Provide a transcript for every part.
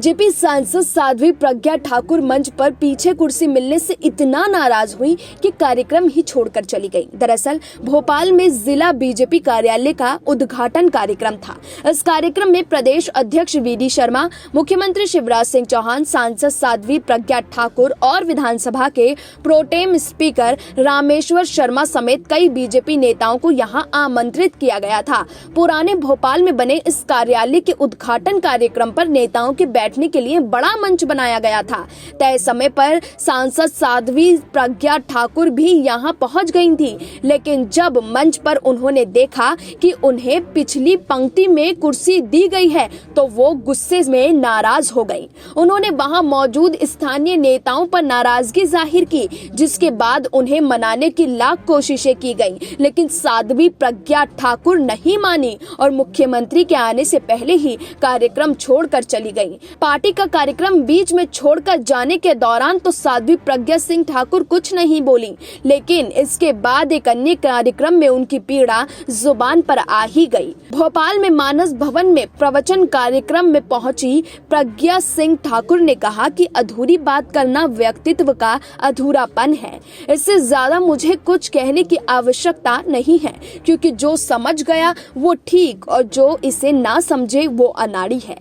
BJP सांसद साध्वी प्रज्ञा ठाकुर मंच पर पीछे कुर्सी मिलने से इतना नाराज हुई कि कार्यक्रम ही छोड़कर चली गई। दरअसल भोपाल में जिला बीजेपी कार्यालय का उद्घाटन कार्यक्रम था। इस कार्यक्रम में प्रदेश अध्यक्ष वीडी शर्मा, मुख्यमंत्री शिवराज सिंह चौहान, सांसद साध्वी प्रज्ञा ठाकुर और विधानसभा के प्रोटेम स्पीकर रामेश्वर शर्मा समेत कई बीजेपी नेताओं को यहां आमंत्रित किया गया था। पुराने भोपाल में बने इस कार्यालय के उद्घाटन कार्यक्रम पर नेताओं के बैठने के लिए बड़ा मंच बनाया गया था। तय समय पर सांसद साध्वी प्रज्ञा ठाकुर भी यहां पहुंच गई थी, लेकिन जब मंच पर उन्होंने देखा कि उन्हें पिछली पंक्ति में कुर्सी दी गई है तो वो गुस्से में नाराज हो गई। उन्होंने वहां मौजूद स्थानीय नेताओं पर नाराजगी जाहिर की, जिसके बाद उन्हें मनाने की लाख कोशिशें की गई, लेकिन साध्वी प्रज्ञा ठाकुर नहीं मानी और मुख्यमंत्री के आने से पहले ही कार्यक्रम छोड़कर चली गई। पार्टी का कार्यक्रम बीच में छोड़कर जाने के दौरान तो साध्वी प्रज्ञा सिंह ठाकुर कुछ नहीं बोली, लेकिन इसके बाद एक अन्य कार्यक्रम में उनकी पीड़ा जुबान पर आ ही गई। भोपाल में मानस भवन में प्रवचन कार्यक्रम में पहुंची प्रज्ञा सिंह ठाकुर ने कहा कि अधूरी बात करना व्यक्तित्व का अधूरापन है। इससे ज्यादा मुझे कुछ कहने की आवश्यकता नहीं है, क्योंकि जो समझ गया वो ठीक और जो इसे ना समझे वो अनाड़ी है।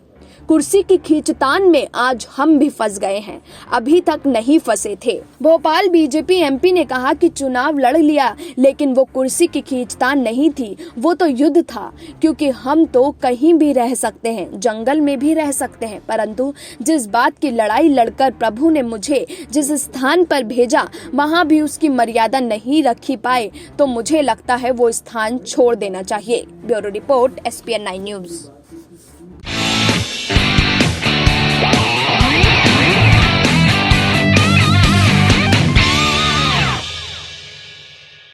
कुर्सी की खींचतान में आज हम भी फंस गए हैं, अभी तक नहीं फंसे थे। भोपाल बीजेपी एमपी ने कहा कि चुनाव लड़ लिया, लेकिन वो कुर्सी की खींचतान नहीं थी, वो तो युद्ध था, क्योंकि हम तो कहीं भी रह सकते हैं, जंगल में भी रह सकते हैं, परंतु जिस बात की लड़ाई लड़कर प्रभु ने मुझे जिस स्थान पर भेजा वहां भी उसकी मर्यादा नहीं रखी पाए तो मुझे लगता है वो स्थान छोड़ देना चाहिए। Bureau report, SPN 9 news.